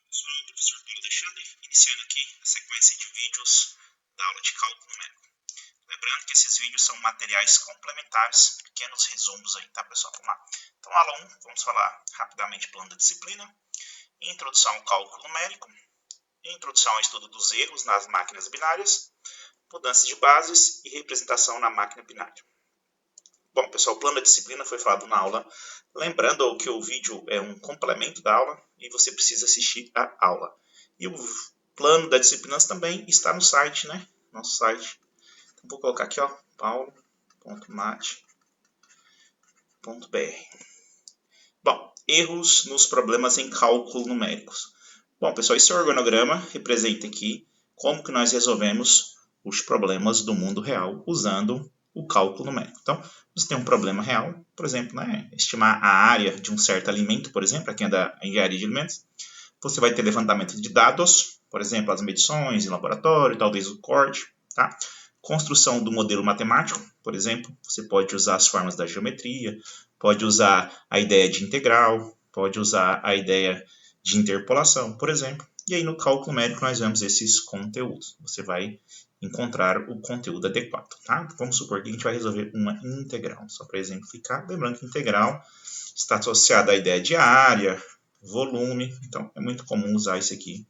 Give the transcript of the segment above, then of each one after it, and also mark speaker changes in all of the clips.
Speaker 1: Pessoal, professor Paulo Alexandre, iniciando aqui a sequência de vídeos da aula de cálculo numérico. Lembrando que esses vídeos são materiais complementares, pequenos resumos aí, tá, pessoal? Vamos lá. Então, aula 1, vamos falar rapidamente plano da disciplina, introdução ao cálculo numérico, introdução ao estudo dos erros nas máquinas binárias, mudanças de bases e representação na máquina binária. Bom, pessoal, o plano da disciplina foi falado na aula. Lembrando que o vídeo é um complemento da aula e você precisa assistir a aula. E o plano da disciplina também está no site, né? Nosso site. Então, vou colocar aqui, ó, paulo.mate.br. Bom, erros nos problemas em cálculo numéricos. Bom, pessoal, esse organograma representa aqui como que nós resolvemos os problemas do mundo real usando o cálculo numérico. Então, você tem um problema real, por exemplo, né, estimar a área de um certo alimento, por exemplo, aqui é da engenharia de alimentos. Você vai ter levantamento de dados, por exemplo, as medições em laboratório, talvez o corte, tá? Construção do modelo matemático, por exemplo, você pode usar as formas da geometria, pode usar a ideia de integral, pode usar a ideia de interpolação, por exemplo. E aí no cálculo numérico nós vemos esses conteúdos. Você vai encontrar o conteúdo adequado, tá? Vamos supor que a gente vai resolver uma integral, só para exemplificar. Lembrando que integral está associada à ideia de área, volume, então é muito comum usar isso aqui,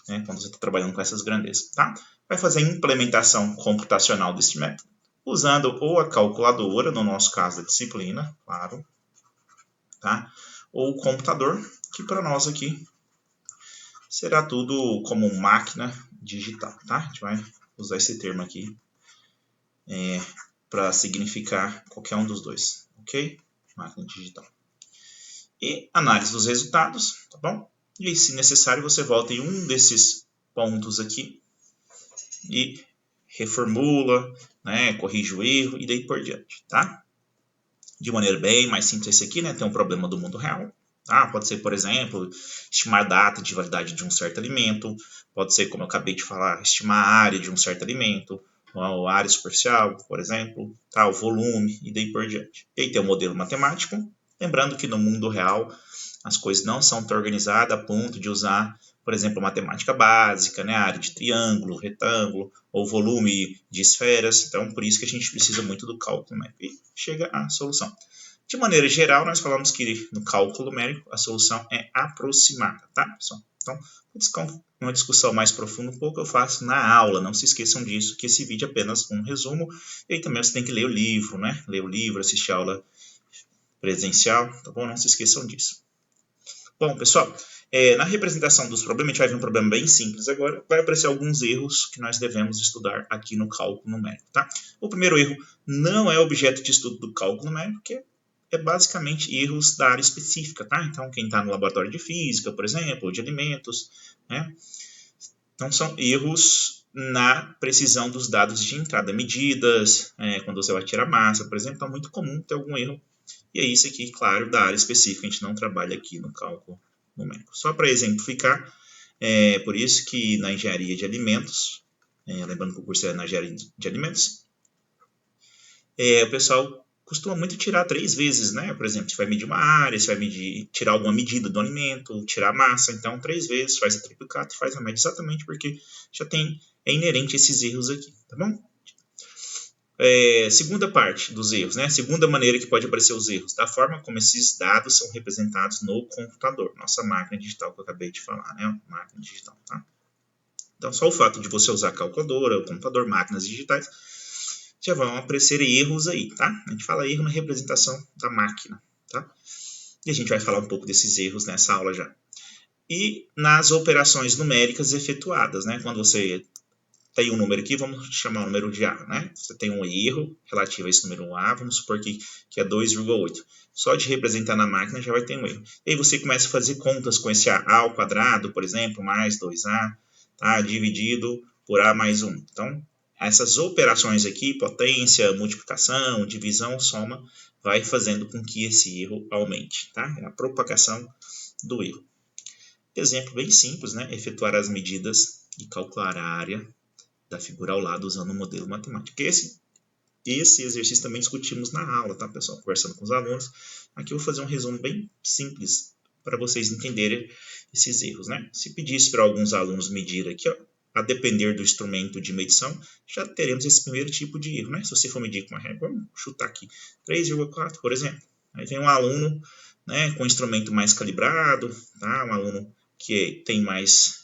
Speaker 1: né, quando você está trabalhando com essas grandezas, tá? Vai fazer a implementação computacional desse método, usando ou a calculadora, no nosso caso da disciplina, claro, tá? Ou o computador, que para nós aqui será tudo como máquina digital, tá? A gente vai usar esse termo aqui para significar qualquer um dos dois, ok? Máquina digital. E análise dos resultados, tá bom? E aí, se necessário, você volta em um desses pontos aqui e reformula, né, corrige o erro e daí por diante, tá? De maneira bem mais simples esse aqui, né? Tem um problema do mundo real. Tá? Pode ser, por exemplo, estimar a data de validade de um certo alimento. Pode ser, como eu acabei de falar, estimar a área de um certo alimento, a área superficial, por exemplo, tá? O volume e daí por diante. E aí tem o modelo matemático. Lembrando que no mundo real as coisas não são tão organizadas a ponto de usar, por exemplo, matemática básica, né? A área de triângulo, retângulo, ou volume de esferas. Então, por isso que a gente precisa muito do cálculo numérico. E chega à solução. De maneira geral, nós falamos que no cálculo numérico a solução é aproximada, tá, pessoal? Então, uma discussão mais profunda um pouco eu faço na aula. Não se esqueçam disso, que esse vídeo é apenas um resumo. E aí também você tem que ler o livro, né? Ler o livro, assistir a aula presencial, tá bom? Não se esqueçam disso. Bom, pessoal, na representação dos problemas, a gente vai ver um problema bem simples agora. Vai aparecer alguns erros que nós devemos estudar aqui no cálculo numérico, tá? O primeiro erro não é objeto de estudo do cálculo numérico, que é basicamente erros da área específica, tá? Então, quem está no laboratório de física, por exemplo, ou de alimentos, né? Então, são erros na precisão dos dados de entrada, medidas, quando você vai tirar massa, por exemplo, é muito comum ter algum erro. E é isso aqui, claro, da área específica, a gente não trabalha aqui no cálculo numérico. Só para exemplificar, por isso que na engenharia de alimentos, lembrando que o curso é na engenharia de alimentos, o pessoal costuma muito tirar 3 vezes, né? Por exemplo, você vai medir uma área, você vai tirar alguma medida do alimento, tirar a massa, então 3 vezes, faz a triplicata e faz a média, exatamente porque já é inerente esses erros aqui, tá bom? Segunda parte dos erros, né? Segunda maneira que pode aparecer os erros, da forma como esses dados são representados no computador, nossa máquina digital que eu acabei de falar, né? Máquina digital, tá? Então, só o fato de você usar a calculadora, o computador, máquinas digitais, já vão aparecer erros aí, tá? A gente fala erro na representação da máquina, tá? E a gente vai falar um pouco desses erros nessa aula já. E nas operações numéricas efetuadas, né? Quando você tem um número aqui, vamos chamar o número de A, né? Você tem um erro relativo a esse número A, vamos supor que é 2,8. Só de representar na máquina já vai ter um erro. E aí você começa a fazer contas com esse A ao quadrado, por exemplo, mais 2A, tá? Dividido por A mais 1. Então, essas operações aqui, potência, multiplicação, divisão, soma, vai fazendo com que esse erro aumente, tá? É a propagação do erro. Exemplo bem simples, né? Efetuar as medidas e calcular a área da figura ao lado usando o modelo matemático. Esse exercício também discutimos na aula, tá, pessoal? Conversando com os alunos. Aqui eu vou fazer um resumo bem simples para vocês entenderem esses erros, né? Se pedisse para alguns alunos medir aqui, ó, a depender do instrumento de medição, já teremos esse primeiro tipo de erro, né? Se você for medir com uma régua, vamos chutar aqui 3,4, por exemplo. Aí vem um aluno, né, com um instrumento mais calibrado, tá? Um aluno que tem mais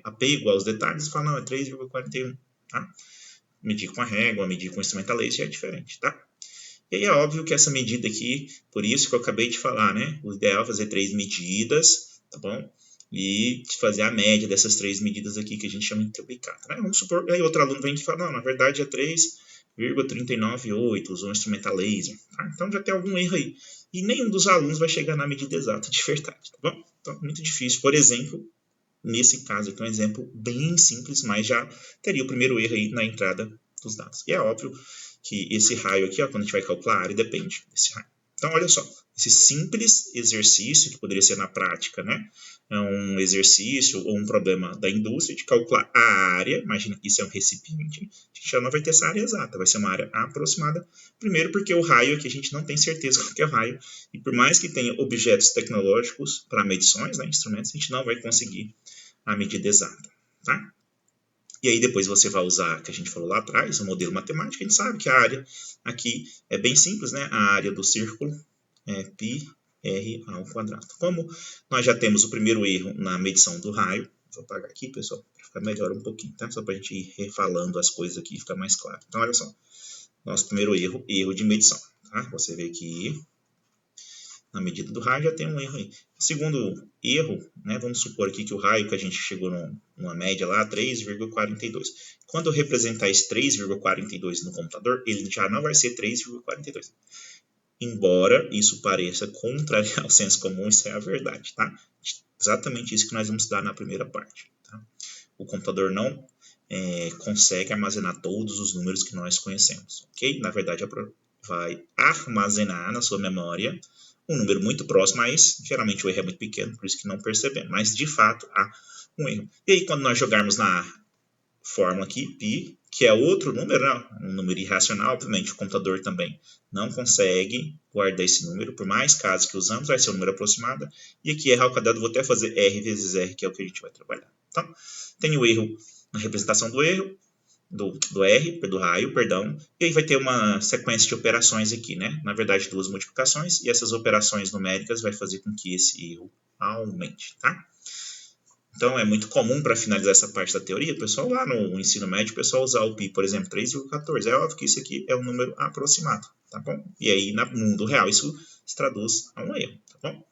Speaker 1: apego aos detalhes, fala, não, é 3,41, tá? Medir com a régua, medir com o instrumento a laser é diferente, tá? E aí é óbvio que essa medida aqui, por isso que eu acabei de falar, né? O ideal é fazer 3 medidas, tá bom? E fazer a média dessas 3 medidas aqui, que a gente chama de interpicata, né? Vamos supor que aí outro aluno vem aqui e fala, não, na verdade é 3,398, usou um instrumento a laser, tá? Então já tem algum erro aí. E nenhum dos alunos vai chegar na medida exata de verdade, tá bom? Então, muito difícil. Por exemplo, nesse caso aqui, um exemplo bem simples, mas já teria o primeiro erro aí na entrada dos dados. E é óbvio que esse raio aqui, ó, quando a gente vai calcular a área, depende desse raio. Então, olha só, esse simples exercício, que poderia ser na prática, né? É um exercício ou um problema da indústria de calcular a área, imagina que isso é um recipiente, a gente já não vai ter essa área exata, vai ser uma área aproximada. Primeiro porque o raio aqui a gente não tem certeza qual que é o raio, e por mais que tenha objetos tecnológicos para medições, né, instrumentos, a gente não vai conseguir a medida exata, tá? E aí depois você vai usar, que a gente falou lá atrás, o modelo matemático, a gente sabe que a área aqui é bem simples, né? A área do círculo é πr ao quadrado. Como nós já temos o primeiro erro na medição do raio, vou apagar aqui, pessoal, para ficar melhor um pouquinho, tá? Só para a gente ir refalando as coisas aqui e ficar mais claro. Então, olha só, nosso primeiro erro de medição, tá? Você vê que na medida do raio já tem um erro aí. O segundo erro, né, vamos supor aqui que o raio que a gente chegou numa média lá, 3,42. Quando eu representar esse 3,42 no computador, ele já não vai ser 3,42. Embora isso pareça contrário ao senso comum, isso é a verdade, tá? Exatamente isso que nós vamos estudar na primeira parte, tá? O computador não consegue armazenar todos os números que nós conhecemos, ok? Na verdade, vai armazenar na sua memória um número muito próximo, mas geralmente o erro é muito pequeno, por isso que não percebemos. Mas, de fato, há um erro. E aí, quando nós jogarmos na fórmula aqui, π, que é outro número, né? Um número irracional, obviamente o computador também não consegue guardar esse número, por mais casos que usamos, vai ser um número aproximado. E aqui, R ao quadrado, vou até fazer R vezes R, que é o que a gente vai trabalhar. Então, tem o erro na representação do erro, do raio, perdão, e aí vai ter uma sequência de operações aqui, né? Na verdade, 2 multiplicações, e essas operações numéricas vai fazer com que esse erro aumente, tá? Então, é muito comum para finalizar essa parte da teoria, o pessoal lá no ensino médio, o pessoal usar o π, por exemplo, 3,14. É óbvio que isso aqui é um número aproximado, tá bom? E aí, no mundo real, isso se traduz a um erro, tá bom?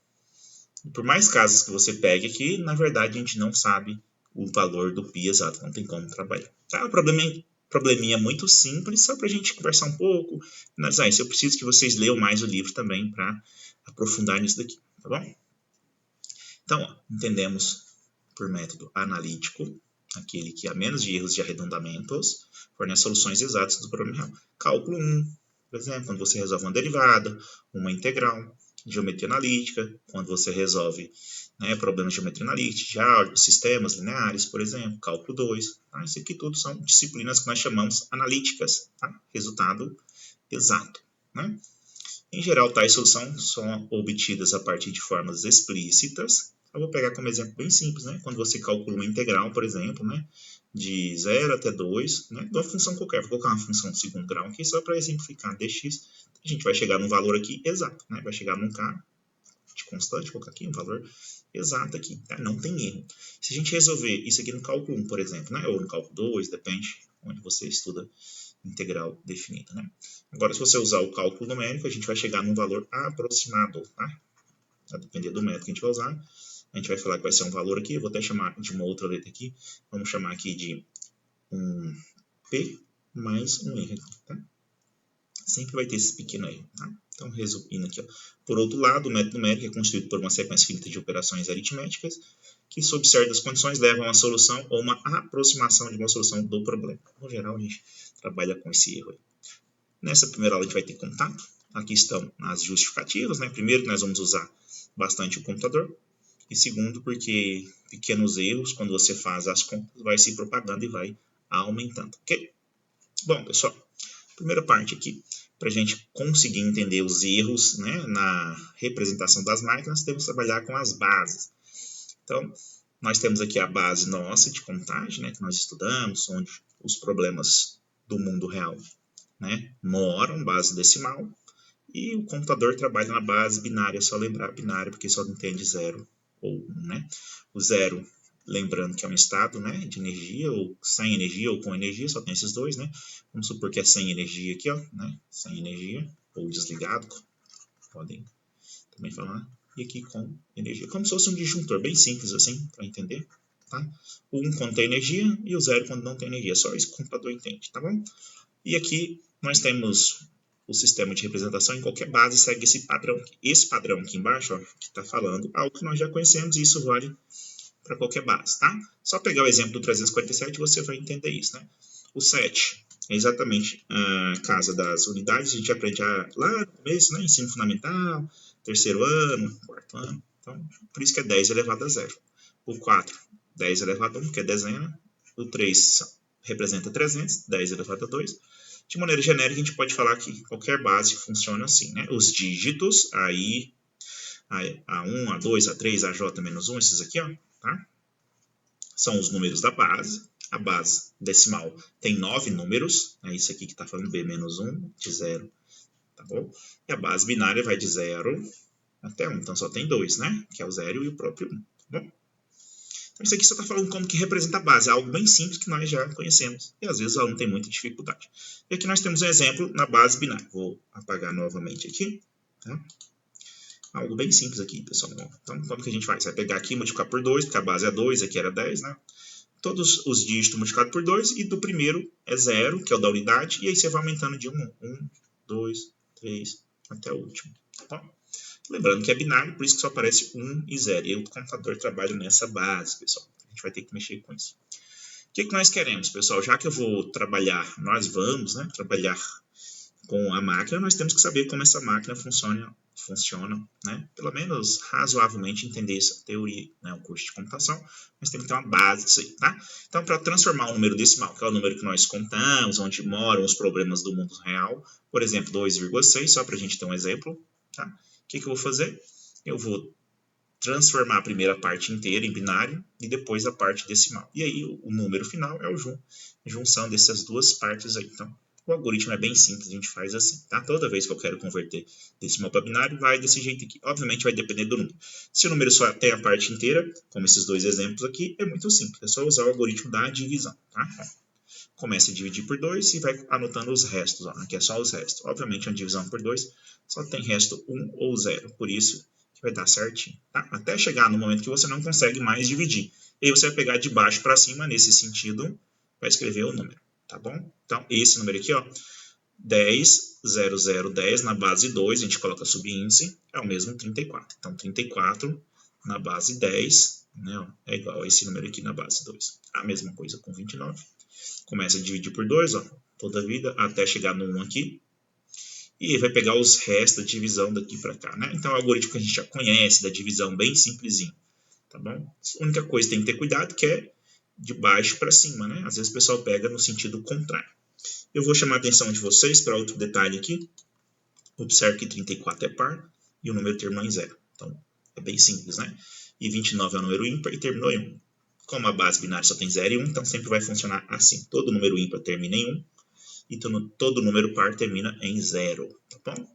Speaker 1: E por mais casos que você pegue aqui, na verdade, a gente não sabe o valor do π exato, não tem como trabalhar. Tá? O probleminha muito simples, só para a gente conversar um pouco, analisar isso. Eu preciso que vocês leiam mais o livro também para aprofundar nisso daqui, tá bom? Então, ó, entendemos por método analítico, aquele que a menos de erros de arredondamentos fornece soluções exatas do problema real. Cálculo 1, por exemplo, quando você resolve uma derivada, uma integral. Geometria analítica, quando você resolve, né, problemas de geometria analítica, de álgebra, sistemas lineares, por exemplo, cálculo 2. Tá? Isso aqui tudo são disciplinas que nós chamamos analíticas, tá? Resultado exato. Né? Em geral, tais soluções são obtidas a partir de formas explícitas. Eu vou pegar como exemplo bem simples, né? Quando você calcula uma integral, por exemplo, né? De 0 até 2, né? De uma função qualquer. Vou colocar uma função de segundo grau aqui só para exemplificar dx. A gente vai chegar num valor aqui exato, né? Vai chegar num k de constante, vou colocar aqui um valor exato aqui, tá? Não tem erro. Se a gente resolver isso aqui no cálculo 1, por exemplo, né? Ou no cálculo 2, depende onde você estuda integral definida, né? Agora, se você usar o cálculo numérico, a gente vai chegar num valor aproximado, tá? A depender do método que a gente vai usar, a gente vai falar que vai ser um valor aqui, eu vou até chamar de uma outra letra aqui, vamos chamar aqui de um P mais um R, tá? Sempre vai ter esse pequeno erro, tá? Então, resumindo aqui, ó. Por outro lado, o método numérico é constituído por uma sequência finita de operações aritméticas que, sob certas condições, levam a uma solução ou uma aproximação de uma solução do problema. No geral, a gente trabalha com esse erro aí. Nessa primeira aula, a gente vai ter contato. Aqui estão as justificativas, né? Primeiro, nós vamos usar bastante o computador. E segundo, porque pequenos erros, quando você faz as contas, vai se propagando e vai aumentando, ok? Bom, pessoal, primeira parte aqui. para a gente conseguir entender os erros, né, na representação das máquinas, temos que trabalhar com as bases. Então, nós temos aqui a base nossa de contagem, né, que nós estudamos, onde os problemas do mundo real, né, moram, base decimal, e o computador trabalha na base binária, só lembrar binária, porque só entende 0 ou 1, né? O 0, lembrando que é um estado, né, de energia, ou sem energia ou com energia, só tem esses dois, né? Vamos supor que é sem energia aqui, ó, né? Sem energia, ou desligado, podem também falar. E aqui com energia, como se fosse um disjuntor, bem simples assim, para entender, tá? O 1 quando tem energia e o 0 quando não tem energia, só isso que o computador entende, tá bom? E aqui nós temos o sistema de representação em qualquer base segue esse padrão. Esse padrão aqui embaixo, ó, que está falando algo que nós já conhecemos, e isso vale para qualquer base, tá? Só pegar o exemplo do 347 você vai entender isso, né? O 7 é exatamente a casa das unidades, a gente aprende lá no começo, né? Ensino fundamental, terceiro ano, quarto ano. Então, por isso que é 10 elevado a 0. O 4, 10 elevado a 1, que é dezena. O 3 representa 300, 10 elevado a 2. De maneira genérica, a gente pode falar que qualquer base funciona assim, né? Os dígitos, aí, A1, A2, A3, AJ menos 1, esses aqui, ó, tá? São os números da base. A base decimal tem 9 números, é isso aqui que está falando B menos 1, de 0, tá bom? E a base binária vai de 0 até 1, então só tem 2, né? Que é o 0 e o próprio 1, tá bom? Então, isso aqui só está falando como que representa a base, algo bem simples que nós já conhecemos. E às vezes o aluno tem muita dificuldade. E aqui nós temos um exemplo na base binária. Vou apagar novamente aqui. Tá? Algo bem simples aqui, pessoal. Então, como que a gente faz? Vai pegar aqui e multiplicar por 2, porque a base é 2, aqui era 10, né? Todos os dígitos multiplicados por 2, e do primeiro é 0, que é o da unidade, e aí você vai aumentando de 1, 2, 3, até o último. Tá bom? Lembrando que é binário, por isso que só aparece 1 e 0. E o computador trabalha nessa base, pessoal. A gente vai ter que mexer com isso. O que nós queremos, pessoal? Já que eu vou trabalhar, nós vamos, né, trabalhar com a máquina, nós temos que saber como essa máquina funciona, né? Pelo menos razoavelmente entender essa teoria, né? O curso de computação, nós temos que ter uma base disso aí, tá? Então, para transformar um número decimal, que é o número que nós contamos, onde moram os problemas do mundo real, por exemplo, 2,6, só para a gente ter um exemplo, tá? O que eu vou fazer? Eu vou transformar a primeira parte inteira em binário e depois a parte decimal. E aí o número final é a junção dessas duas partes aí. Então, o algoritmo é bem simples, a gente faz assim, tá? Toda vez que eu quero converter decimal para binário, vai desse jeito aqui. Obviamente vai depender do número. Se o número só tem a parte inteira, como esses dois exemplos aqui, é muito simples. É só usar o algoritmo da divisão, tá? Começa a dividir por 2 e vai anotando os restos. Ó. Aqui é só os restos. Obviamente, uma divisão por 2 só tem resto 1 ou 0. Por isso que vai dar certinho. Tá? Até chegar no momento que você não consegue mais dividir. E aí você vai pegar de baixo para cima, nesse sentido, vai escrever o número. Tá bom? Então, esse número aqui, ó, 10, 0, 0, 10 na base 2, a gente coloca subíndice, é o mesmo 34. Então, 34 na base 10, né, é igual a esse número aqui na base 2. A mesma coisa com 29. Começa a dividir por 2, ó, toda a vida, até chegar no 1 aqui. E vai pegar os restos da divisão daqui para cá, né? Então, é o algoritmo que a gente já conhece, da divisão, bem simplesinho, tá bom? A única coisa que tem que ter cuidado que é de baixo para cima, né? Às vezes o pessoal pega no sentido contrário. Eu vou chamar a atenção de vocês para outro detalhe aqui. Observe que 34 é par e o número terminou em 0. Então, é bem simples, né? E 29 é um número ímpar e terminou em 1. Como a base binária só tem 0 e 1, então sempre vai funcionar assim. Todo número ímpar termina em 1 e todo número par termina em 0. Tá bom?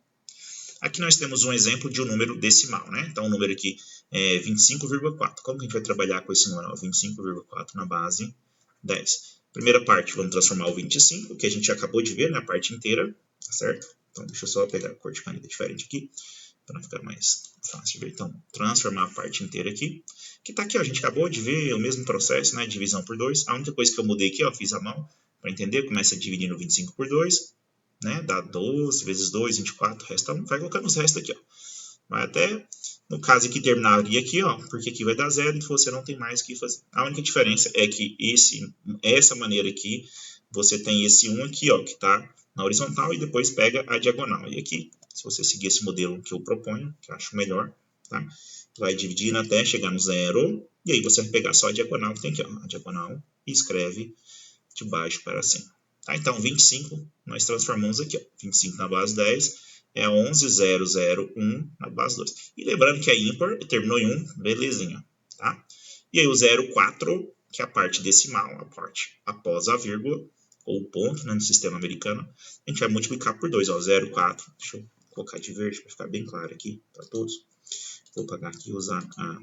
Speaker 1: Aqui nós temos um exemplo de um número decimal, né? Então, o número aqui é 25,4. Como que a gente vai trabalhar com esse número? 25,4 na base 10. Primeira parte, vamos transformar o 25, que a gente acabou de ver, né? A parte inteira, tá certo? Então, deixa eu só pegar a cor de caneta diferente aqui, para ficar mais fácil de ver. Então, transformar a parte inteira aqui, que tá aqui, ó, a gente acabou de ver o mesmo processo, né? Divisão por 2. A única coisa que eu mudei aqui, ó, fiz a mão, para entender, começa dividindo 25 por 2, né? Dá 12 vezes 2, 24, resta 1. Vai colocando os restos aqui, ó. Vai até, no caso aqui, terminaria aqui, ó, porque aqui vai dar 0 e você não tem mais o que fazer. A única diferença é que essa maneira aqui, você tem esse 1 aqui, ó, que está na horizontal e depois pega a diagonal. E aqui, se você seguir esse modelo que eu proponho, que eu acho melhor, tá? Vai dividindo até chegar no 0, e aí você vai pegar só a diagonal que tem aqui, ó, a diagonal, e escreve de baixo para cima. Tá? Então, 25 nós transformamos aqui. Ó. 25 na base 10 é 11,001 na base 2. E lembrando que é ímpar, terminou em 1, belezinha. Tá? E aí o 0,4, que é a parte decimal, a parte após a vírgula, ou ponto, né, no sistema americano, a gente vai multiplicar por 2. 0,4, deixa eu colocar de verde para ficar bem claro aqui para todos. Vou apagar aqui e usar a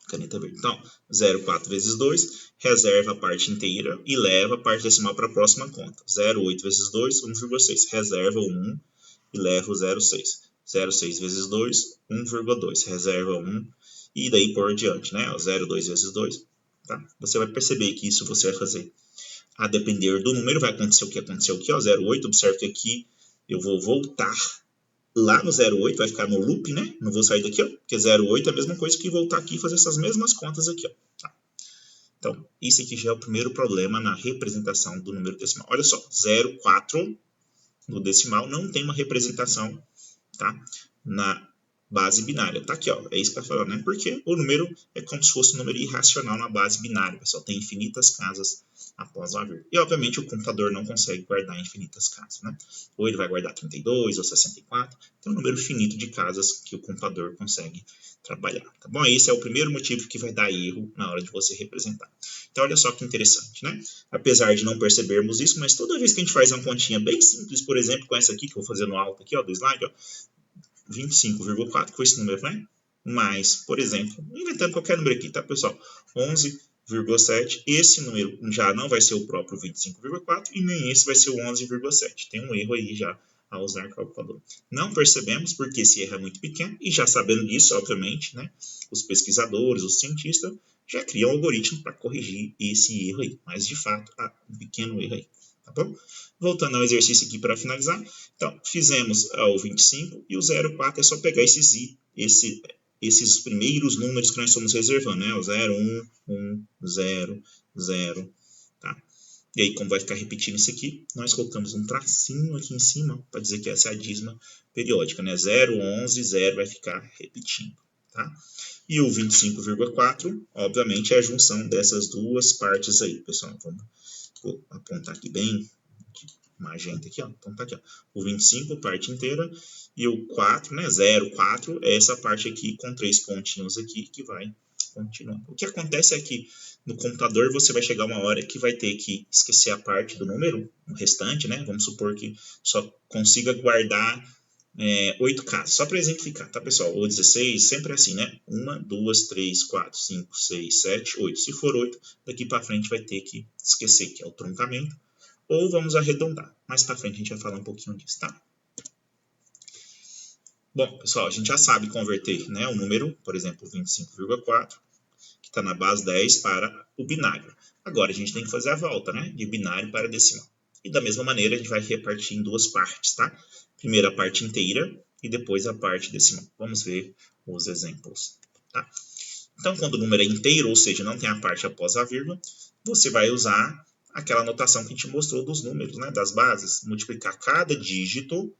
Speaker 1: caneta verde. Então, 0,4 vezes 2, reserva a parte inteira e leva a parte decimal para a próxima conta. 0,8 vezes 2, 1,6. Reserva o 1 e leva o 0,6. 0,6 vezes 2, 1,2. Reserva 1 e daí por diante, né? 0,2 vezes 2. Tá? Você vai perceber que isso você vai fazer a depender do número. Vai acontecer o que aconteceu aqui, ó, 0,8. Observe que aqui eu vou voltar lá no 0,8, vai ficar no loop, né? Não vou sair daqui, ó, porque 0,8 é a mesma coisa que voltar aqui e fazer essas mesmas contas aqui, ó. Tá? Então, isso aqui já é o primeiro problema na representação do número decimal. Olha só, 0,4 no decimal não tem uma representação, tá? Na base binária. Tá aqui, ó. É isso que tá falando, né? Porque o número é como se fosse um número irracional na base binária, pessoal. Tem infinitas casas após a vírgula. E, obviamente, o computador não consegue guardar infinitas casas, né? Ou ele vai guardar 32 ou 64. Tem um número finito de casas que o computador consegue trabalhar, tá bom? Esse é o primeiro motivo que vai dar erro na hora de você representar. Então, olha só que interessante, né? Apesar de não percebermos isso, mas toda vez que a gente faz uma continha bem simples, por exemplo, com essa aqui, que eu vou fazer no alto aqui, ó, do slide, ó, 25,4 com esse número, né? Mas, por exemplo, inventando qualquer número aqui, tá, pessoal? 11,7. Esse número já não vai ser o próprio 25,4 e nem esse vai ser o 11,7. Tem um erro aí já ao usar calculador. Não percebemos porque esse erro é muito pequeno e já sabendo disso, obviamente, né? Os pesquisadores, os cientistas já criam um algoritmo para corrigir esse erro aí. Mas, de fato, há um pequeno erro aí. Tá bom? Voltando ao exercício aqui para finalizar. Então, fizemos o 25 e o 0,4 é só pegar esses primeiros números que nós estamos reservando, né? O 0, 1, 1, 0, 0, tá? E aí, como vai ficar repetindo isso aqui, nós colocamos um tracinho aqui em cima para dizer que essa é a dízima periódica, né? 0, 11, 0 vai ficar repetindo, tá? E o 25,4, obviamente, é a junção dessas duas partes aí, pessoal. Vou apontar aqui bem magenta aqui, ó. Então tá aqui, ó. O 25, parte inteira, e o 4, né, 0, 4, é essa parte aqui com 3 pontinhos aqui que vai continuando. O que acontece é que no computador você vai chegar uma hora que vai ter que esquecer a parte do número, o restante, né? Vamos supor que só consiga guardar 8 casas, só para exemplificar, tá, pessoal? Ou 16, sempre assim, né? 1, 2, 3, 4, 5, 6, 7, 8. Se for 8, daqui para frente vai ter que esquecer, que é o truncamento. Ou vamos arredondar. Mais para frente a gente vai falar um pouquinho disso, tá? Bom, pessoal, a gente já sabe converter, né, o número, por exemplo, 25,4, que está na base 10, para o binário. Agora a gente tem que fazer a volta, né, de binário para decimal. E da mesma maneira a gente vai repartir em duas partes, tá? Primeiro a parte inteira e depois a parte decimal. Vamos ver os exemplos, tá? Então, quando o número é inteiro, ou seja, não tem a parte após a vírgula, você vai usar aquela notação que a gente mostrou dos números, né, das bases. Multiplicar cada dígito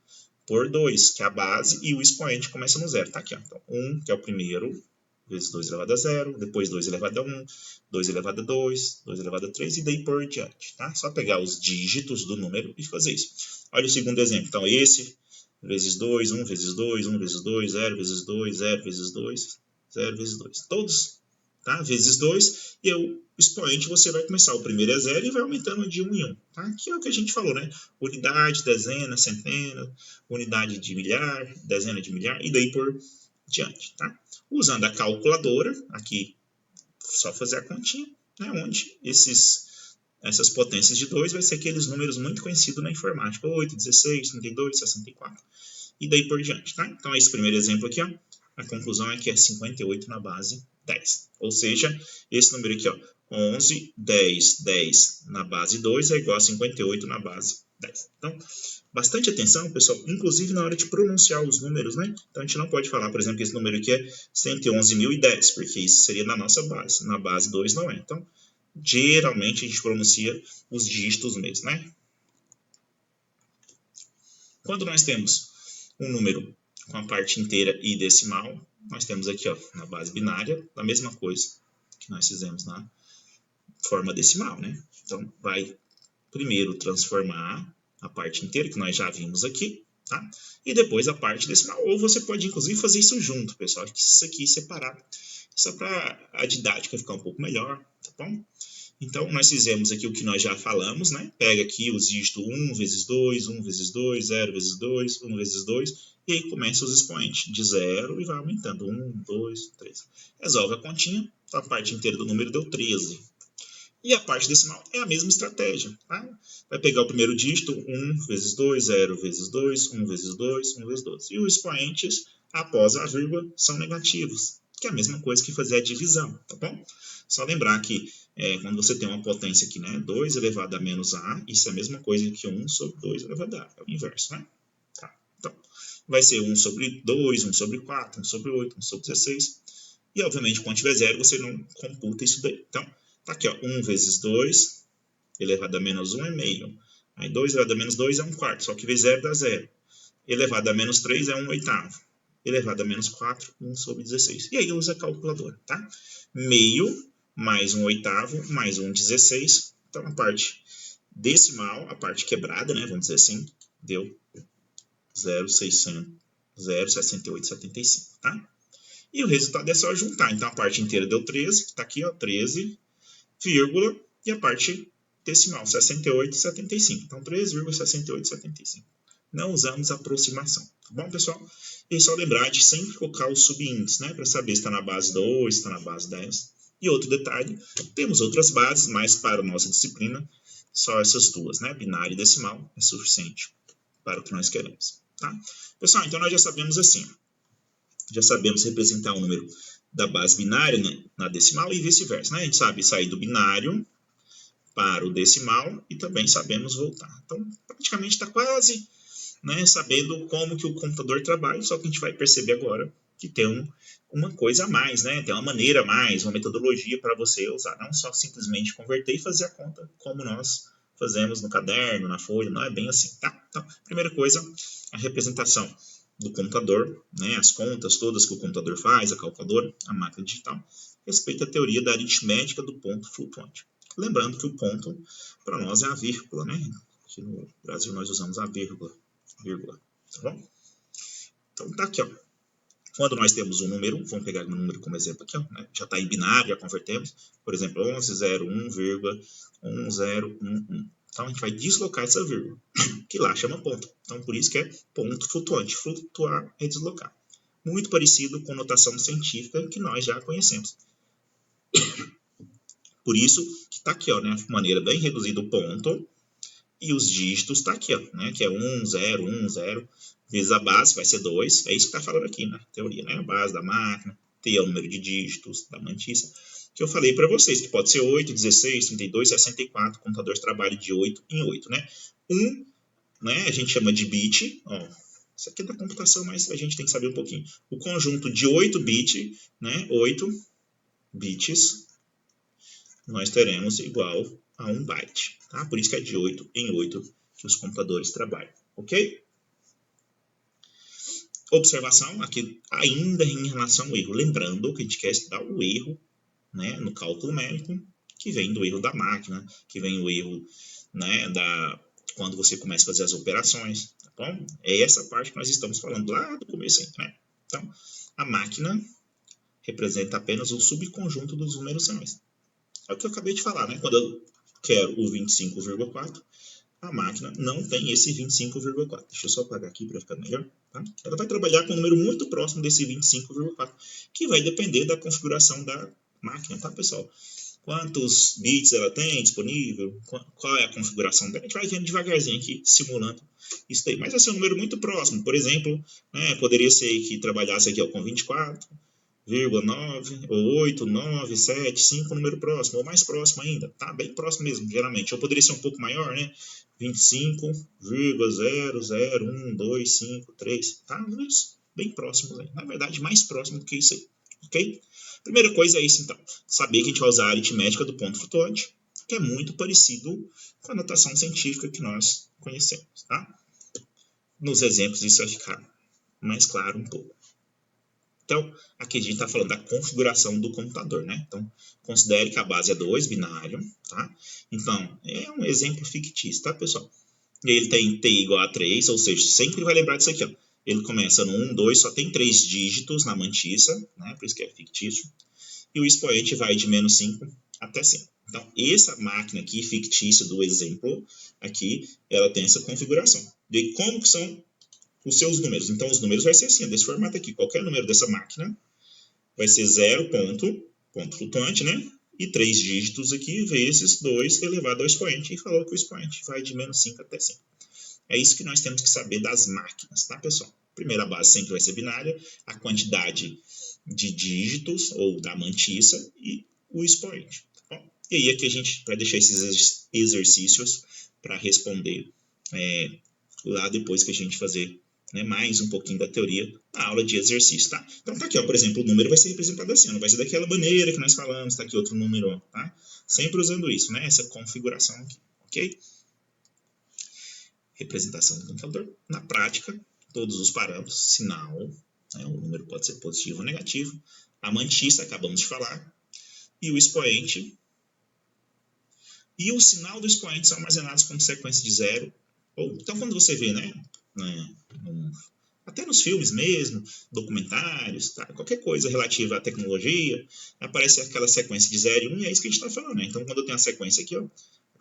Speaker 1: por 2, que é a base, e o expoente começa no 0. Tá aqui, ó. Então, 1, que é o primeiro, vezes 2 elevado a 0, depois 2 elevado a 1, 2 elevado a 2, 2 elevado a 3, e daí por diante. Tá? Só pegar os dígitos do número e fazer isso. Olha o segundo exemplo. Então, esse, vezes 2, 1 vezes 2, 1 vezes 2, 0 vezes 2, 0 vezes 2, 0 vezes 2. Todos, tá? Vezes 2, e o expoente você vai começar, o primeiro é 0 e vai aumentando de 1 em 1, tá? Que é o que a gente falou, né? Unidade, dezena, centena, unidade de milhar, dezena de milhar, e daí por diante, tá? Usando a calculadora, aqui só fazer a continha, né? Onde essas potências de 2 vai ser aqueles números muito conhecidos na informática, 8, 16, 32, 64, e daí por diante, tá? Então, esse primeiro exemplo aqui, ó, a conclusão é que é 58 na base 10. Ou seja, esse número aqui, ó, 11, 10, 10 na base 2 é igual a 58 na base 10. Então, bastante atenção, pessoal, inclusive na hora de pronunciar os números, né? Então, a gente não pode falar, por exemplo, que esse número aqui é 111.010, porque isso seria na nossa base. Na base 2 não é. Então, geralmente a gente pronuncia os dígitos mesmo, né? Quando nós temos um número com a parte inteira e decimal, nós temos aqui, ó, na base binária, a mesma coisa que nós fizemos na forma decimal, né? Então, vai primeiro transformar a parte inteira, que nós já vimos aqui, tá? E depois a parte decimal. Ou você pode, inclusive, fazer isso junto, pessoal. Isso aqui separado, só para a didática ficar um pouco melhor, tá bom? Então, nós fizemos aqui o que nós já falamos, né? Pega aqui os dígitos 1 vezes 2, 1 vezes 2, 0 vezes 2, 1 vezes 2, e aí começa os expoentes de 0 e vai aumentando. 1, 2, 3. Resolve a continha, então a parte inteira do número deu 13. E a parte decimal é a mesma estratégia, tá? Vai pegar o primeiro dígito, 1 vezes 2, 0 vezes 2, 1 vezes 2, 1 vezes 2. E os expoentes, após a vírgula, são negativos, que é a mesma coisa que fazer a divisão, tá bom? Só lembrar que quando você tem uma potência aqui, né, 2 elevado a menos a, isso é a mesma coisa que 1 sobre 2 elevado a, é o inverso, né? Tá. Então, vai ser 1 sobre 2, 1 sobre 4, 1 sobre 8, 1 sobre 16. E, obviamente, quando tiver zero, você não computa isso daí. Então, tá aqui, ó, 1 vezes 2 elevado a menos 1 é meio. Aí 2 elevado a menos 2 é 1/4, só que vezes 0 dá 0. Elevado a menos 3 é 1/8. Elevado a menos 4, 1 sobre 16. E aí usa a calculadora, tá? Meio mais 1/8 mais 1/16. Então, a parte decimal, a parte quebrada, né, vamos dizer assim, deu 0,6875, tá? E o resultado é só juntar. Então, a parte inteira deu 13, que está aqui, ó, 13, vírgula, e a parte decimal, 68,75. Então, 3,6875. Não usamos aproximação, tá bom, pessoal? E só lembrar de sempre colocar os subíndices, né, para saber se está na base 2, se está na base 10. E outro detalhe, temos outras bases, mas para a nossa disciplina, só essas duas, né, binário e decimal, é suficiente para o que nós queremos, tá? Pessoal, então nós já sabemos assim, já sabemos representar o número da base binária, né, na decimal e vice-versa, né? A gente sabe sair do binário para o decimal e também sabemos voltar. Então, praticamente está quase, né, sabendo como que o computador trabalha, só que a gente vai perceber agora que tem uma coisa a mais, né? Tem uma maneira a mais, uma metodologia para você usar, não só simplesmente converter e fazer a conta como nós fazemos no caderno, na folha, não é bem assim, tá? Então, primeira coisa, a representação do computador, né, as contas todas que o computador faz, a calculadora, a máquina digital, respeita a teoria da aritmética do ponto flutuante. Lembrando que o ponto, para nós, é a vírgula, né? Aqui no Brasil nós usamos a vírgula, tá bom? Então tá aqui, ó. Quando nós temos um número, vamos pegar um número como exemplo aqui, ó, né? Já está em binário, já convertemos, por exemplo, 1101,1011. Então a gente vai deslocar essa vírgula, que lá chama ponto. Então por isso que é ponto flutuante. Flutuar é deslocar. Muito parecido com notação científica que nós já conhecemos. Por isso que está aqui, ó, né? De maneira bem reduzida o ponto. E os dígitos está aqui, ó, né? Que é 1, 0, 1, 0. Vezes a base vai ser 2. É isso que está falando aqui na teoria, né? A base da máquina. T é o número de dígitos da mantissa. Que eu falei para vocês, que pode ser 8, 16, 32, 64. O computador trabalha de 8 em 8, né? 1, né? A gente chama de bit. Ó, isso aqui é da computação, mas a gente tem que saber um pouquinho. O conjunto de 8 bits, né? 8 bits, nós teremos igual a 1 byte, tá? Por isso que é de 8 em 8 que os computadores trabalham, ok? Observação aqui ainda em relação ao erro. Lembrando que a gente quer estudar o erro, né, no cálculo numérico, que vem do erro da máquina, que vem o erro, né, quando você começa a fazer as operações, tá bom? É essa parte que nós estamos falando lá do começo, né? Então, a máquina representa apenas o subconjunto dos números reais. É o que eu acabei de falar, né? Quando eu quero o 25,4, a máquina não tem esse 25,4. Deixa eu só apagar aqui para ficar melhor. Tá? Ela vai trabalhar com um número muito próximo desse 25,4, que vai depender da configuração da máquina, tá, pessoal? Quantos bits ela tem disponível, qual é a configuração dela. A gente vai vendo devagarzinho aqui, simulando isso daí. Mas vai ser um número muito próximo. Por exemplo, né, poderia ser que trabalhasse aqui ó, com 24, 9, ou 8, 9, 7, 5, número próximo, ou mais próximo ainda, tá? Bem próximo mesmo, geralmente. Ou poderia ser um pouco maior, né? 25,00125,3, tá? Números bem próximos aí. Na verdade, mais próximo do que isso aí, ok? Primeira coisa é isso, então. Saber que a gente vai usar a aritmética do ponto flutuante, que é muito parecido com a notação científica que nós conhecemos, tá? Nos exemplos isso vai ficar mais claro um pouco. Então, aqui a gente está falando da configuração do computador, né? Então, considere que a base é 2, binário, tá? Então, é um exemplo fictício, tá, pessoal? E ele tem t igual a 3, ou seja, sempre vai lembrar disso aqui, ó. Ele começa no 1, 2, só tem 3 dígitos na mantissa, né? Por isso que é fictício. E o expoente vai de menos 5 até 5. Então, essa máquina aqui, fictícia do exemplo, aqui, ela tem essa configuração. E como que são os seus números? Então, os números vai ser assim, desse formato aqui. Qualquer número dessa máquina vai ser 0 ponto flutuante, né? E 3 dígitos aqui, vezes 2 elevado ao expoente. E falou que o expoente vai de menos 5 até 5. É isso que nós temos que saber das máquinas, tá, pessoal? Primeira base sempre vai ser binária, a quantidade de dígitos, ou da mantissa, e o expoente. Tá bom? E aí aqui a gente vai deixar esses exercícios para responder lá depois que a gente fazer, né, mais um pouquinho da teoria na aula de exercício, tá? Então tá aqui, ó, por exemplo, o número vai ser representado assim, não vai ser daquela maneira que nós falamos, tá aqui outro número, tá? Sempre usando isso, né, essa configuração aqui, ok? Representação do computador. Na prática, todos os parâmetros, sinal, né, o número pode ser positivo ou negativo, a mantissa, acabamos de falar, e o expoente. E o sinal do expoente são armazenados como sequência de 0. Então, quando você vê, né, até nos filmes mesmo, documentários, tá, qualquer coisa relativa à tecnologia, aparece aquela sequência de 0 e 1, e é isso que a gente está falando, né? Então, quando eu tenho a sequência aqui, ó, agora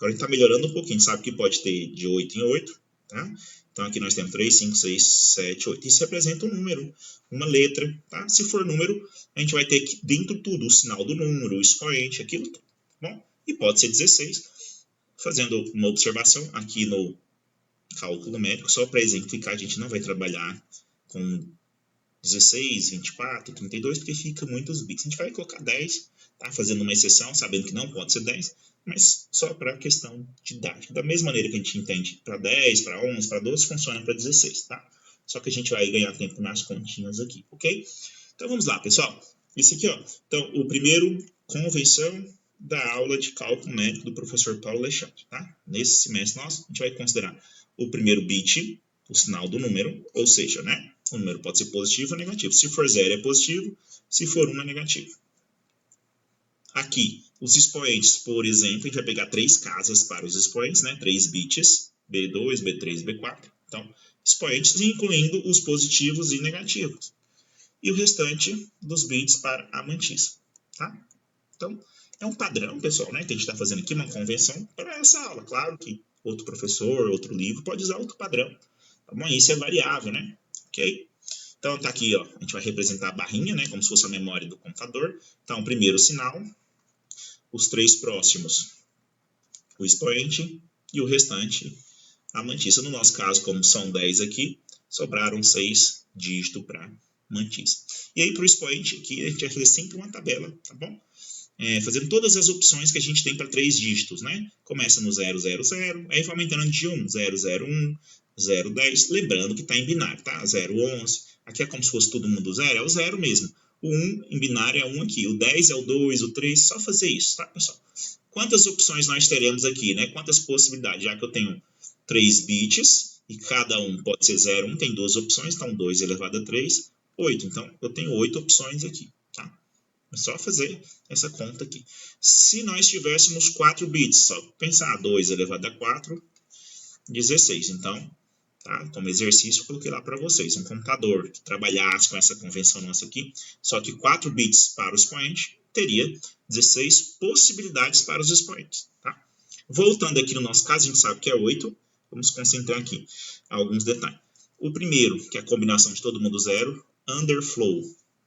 Speaker 1: a gente está melhorando um pouquinho, sabe que pode ter de 8 em 8, tá? Então, aqui nós temos 3, 5, 6, 7, 8. Isso representa um número, uma letra, tá? Se for número, a gente vai ter aqui dentro tudo, o sinal do número, o expoente, aquilo tudo, tá bom? E pode ser 16. Fazendo uma observação aqui no cálculo numérico, só para exemplificar, a gente não vai trabalhar com 16, 24, 32, porque fica muitos bits. A gente vai colocar 10, tá? Fazendo uma exceção, sabendo que não pode ser 10, mas só para questão didática. Da mesma maneira que a gente entende para 10, para 11, para 12, funciona para 16, tá? Só que a gente vai ganhar tempo nas continhas aqui, ok? Então vamos lá, pessoal. Isso aqui, ó. Então, o primeiro, convenção da aula de cálculo numérico do professor Paulo Alexandre, tá? Nesse semestre nosso, a gente vai considerar o primeiro bit, o sinal do número, ou seja, né? O número pode ser positivo ou negativo. Se for 0 é positivo, se for 1 é negativo. Aqui, os expoentes, por exemplo, a gente vai pegar 3 casas para os expoentes, né? 3 bits, B2, B3, B4. Então, expoentes incluindo os positivos e negativos. E o restante dos bits para a mantissa, tá? Então, é um padrão, pessoal, né, que a gente está fazendo aqui, uma convenção para essa aula. Claro que outro professor, outro livro pode usar outro padrão. Tá bom? Isso é variável, né? Ok? Então, tá aqui, ó, a gente vai representar a barrinha, né, como se fosse a memória do computador. Então, primeiro o sinal, os 3 próximos, o expoente, e o restante, a mantissa. No nosso caso, como são 10 aqui, sobraram 6 dígitos para mantissa. E aí, para o expoente aqui, a gente vai fazer sempre uma tabela, tá bom? Fazendo todas as opções que a gente tem para 3 dígitos, né? Começa no 0, 0, 0, aí vai aumentando de 1, 0, 0, 1, 0, 10, lembrando que está em binário, tá? 0, 11, aqui é como se fosse todo mundo 0, é o 0 mesmo. O 1 em binário é 1 aqui, o 10 é o 2, o 3, só fazer isso, tá, pessoal? Quantas opções nós teremos aqui, né? Quantas possibilidades? Já que eu tenho 3 bits, e cada um pode ser 0, 1, tem 2 opções, então 2 elevado a 3, 8. Então, eu tenho 8 opções aqui, tá? É só fazer essa conta aqui. Se nós tivéssemos 4 bits, só pensar 2 elevado a 4, 16. Então, tá? Como exercício, eu coloquei lá para vocês. Um computador que trabalhasse com essa convenção nossa aqui, só que 4 bits para o expoente, teria 16 possibilidades para os expoentes. Tá? Voltando aqui no nosso caso, a gente sabe que é 8. Vamos concentrar aqui alguns detalhes. O primeiro, que é a combinação de todo mundo 0, underflow.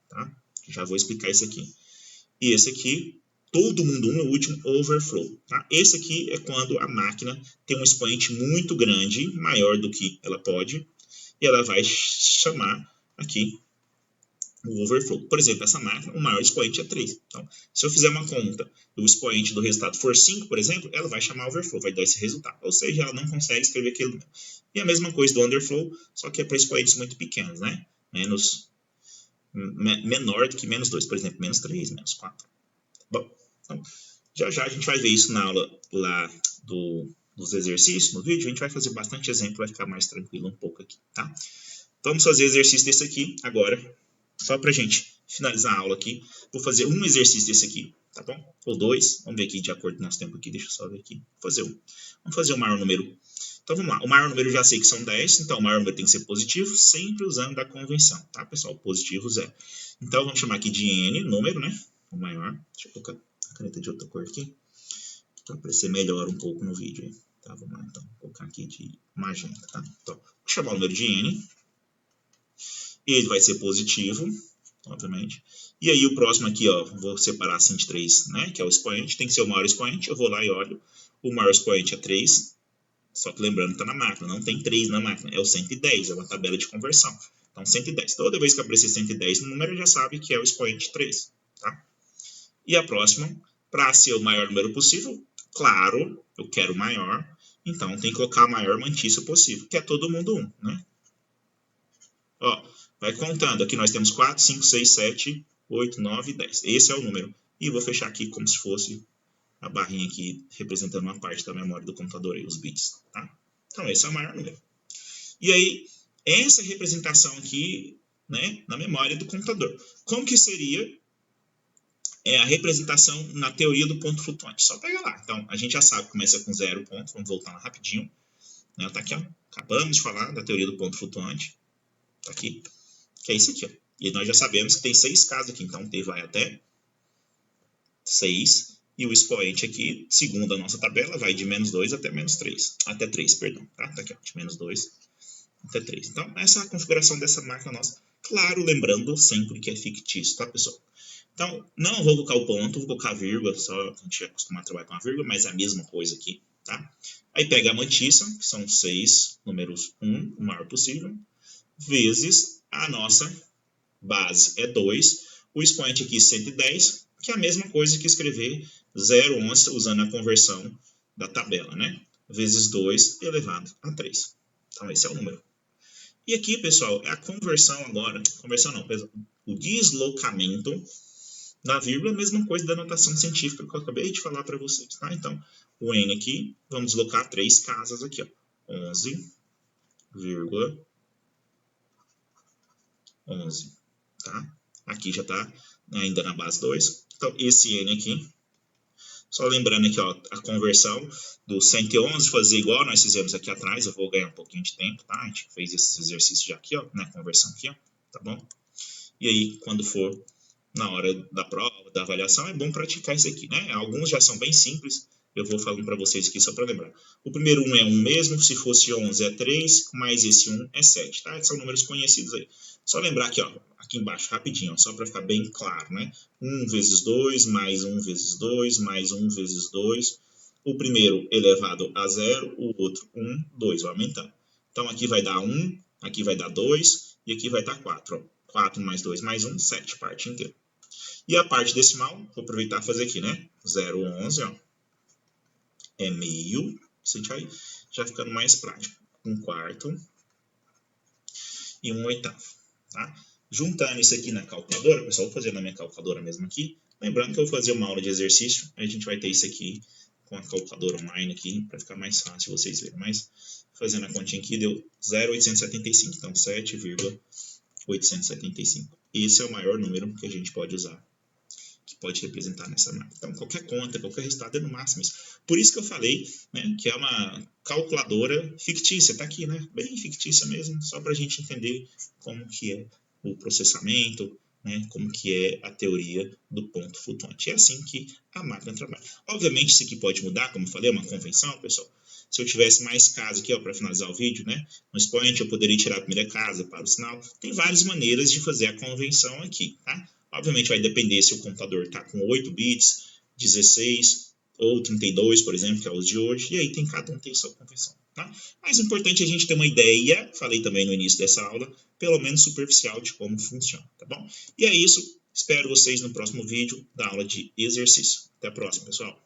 Speaker 1: Tá? Já vou explicar isso aqui. E esse aqui, todo mundo 1 é o último, overflow. Tá? Esse aqui é quando a máquina tem um expoente muito grande, maior do que ela pode, e ela vai chamar aqui o overflow. Por exemplo, essa máquina, o maior expoente é 3. Então, se eu fizer uma conta do expoente do resultado for 5, por exemplo, ela vai chamar overflow, vai dar esse resultado. Ou seja, ela não consegue escrever aquele número. E a mesma coisa do underflow, só que é para expoentes muito pequenos, né? Menor do que menos 2, por exemplo, menos 3, menos 4. Bom, então, já a gente vai ver isso na aula lá dos exercícios, no vídeo. A gente vai fazer bastante exemplo, vai ficar mais tranquilo um pouco aqui, tá? Vamos fazer exercício desse aqui agora. só para a gente finalizar a aula aqui, vou fazer um exercício desse aqui, tá bom? Ou dois, vamos ver aqui de acordo com o nosso tempo aqui, deixa eu só ver aqui. Vou fazer um. Vamos fazer o maior número. Então vamos lá, o maior número eu já sei que são 10, então o maior número tem que ser positivo, sempre usando a convenção, tá pessoal? Positivo 0. Então vamos chamar aqui de N, número, né? O maior. Deixa eu colocar a caneta de outra cor aqui, para aparecer melhor um pouco no vídeo aí. Tá, vamos lá então, vou colocar aqui de magenta, tá? Então, vou chamar o número de N, ele vai ser positivo, obviamente. E aí o próximo aqui, ó, vou separar assim de 3, né, que é o expoente, tem que ser o maior expoente, eu vou lá e olho, o maior expoente é 3, só que lembrando que está na máquina, não tem 3 na máquina, é o 110, é uma tabela de conversão. Então 110, toda vez que aparecer 110 no número, já sabe que é o expoente 3, tá? E a próxima, para ser o maior número possível, claro, eu quero o maior, então tem que colocar a maior mantícia possível, que é todo mundo 1, né? Ó, vai contando, aqui nós temos 4, 5, 6, 7, 8, 9, 10. Esse é o número. E vou fechar aqui como se fosse a barrinha aqui representando uma parte da memória do computador, aí, os bits. Tá? Então esse é o maior número. E aí, essa representação aqui, né, na memória do computador. Como que seria a representação na teoria do ponto flutuante? Só pega lá. Então, a gente já sabe que começa com 0 ponto. Vamos voltar lá rapidinho. Né, tá aqui, ó. Acabamos de falar da teoria do ponto flutuante. Tá aqui. Que é isso aqui, ó. E nós já sabemos que tem 6 casos aqui, então T vai até 6, e o expoente aqui, segundo a nossa tabela, vai de menos 2 até menos 3, até 3, perdão, tá? Tá aqui, ó, de menos 2 até 3. Então, essa é a configuração dessa máquina nossa. Claro, lembrando sempre que é fictício, tá, pessoal? Então, não vou colocar o ponto, vou colocar a vírgula, só a gente é acostumado a trabalhar com a vírgula, mas é a mesma coisa aqui, tá? Aí pega a mantícia, que são 6 números 1, o maior possível, vezes a nossa base é 2, o expoente aqui 110, que é a mesma coisa que escrever 0,11 usando a conversão da tabela, né? Vezes 2 elevado a 3. Então esse é o número. E aqui, pessoal, é a conversão agora, conversão não, o deslocamento da vírgula, a mesma coisa da notação científica que eu acabei de falar para vocês, tá? Então, o N aqui, vamos deslocar 3 casas aqui, ó. 11,11, tá? Aqui já está ainda na base 2. Então, esse N aqui, só lembrando aqui, ó, a conversão do 111 fazer igual nós fizemos aqui atrás, eu vou ganhar um pouquinho de tempo, tá? A gente fez esse exercício já aqui, ó, né? Conversão aqui, ó, tá bom? E aí, quando for na hora da prova, da avaliação, é bom praticar isso aqui, né? Alguns já são bem simples, eu vou falando para vocês aqui só para lembrar. O primeiro 1 é 1 mesmo, se fosse 11 é 3, mais esse 1 é 7, tá? São números conhecidos aí. Só lembrar aqui, ó, aqui embaixo, rapidinho, ó, só para ficar bem claro, né? 1 vezes 2, mais 1 vezes 2, mais 1 vezes 2. O primeiro elevado a 0, o outro 1, 2, vai aumentando. Então, aqui vai dar 1, aqui vai dar 2, e aqui vai dar 4, ó. 4 mais 2 mais 1, 7, parte inteira. E a parte decimal, vou aproveitar e fazer aqui, né? 0,11, ó, é meio. Isso aí já ficando mais prático. 1/4 e 1/8, tá? Juntando isso aqui na calculadora, pessoal, vou fazer na minha calculadora mesmo aqui. Lembrando que eu vou fazer uma aula de exercício, a gente vai ter isso aqui com a calculadora online aqui, para ficar mais fácil vocês verem. Mas, fazendo a continha aqui, deu 0,875, então 7,875. Esse é o maior número que a gente pode usar, que pode representar nessa máquina. Então, qualquer conta, qualquer resultado é no máximo isso. Por isso que eu falei, né, que é uma calculadora fictícia, está aqui, né, bem fictícia mesmo, só para a gente entender como que é o processamento, né, como que é a teoria do ponto flutuante. É assim que a máquina trabalha. Obviamente, isso aqui pode mudar, como eu falei, é uma convenção, pessoal. Se eu tivesse mais casos aqui, para finalizar o vídeo, né, no expoente eu poderia tirar a primeira casa para o sinal. Tem várias maneiras de fazer a convenção aqui, tá? Obviamente vai depender se o computador está com 8 bits, 16 ou 32, por exemplo, que é os de hoje, e aí cada um tem sua convenção. Tá? Mas é importante a gente ter uma ideia, falei também no início dessa aula, pelo menos superficial de como funciona, tá bom? E é isso, espero vocês no próximo vídeo da aula de exercício. Até a próxima, pessoal.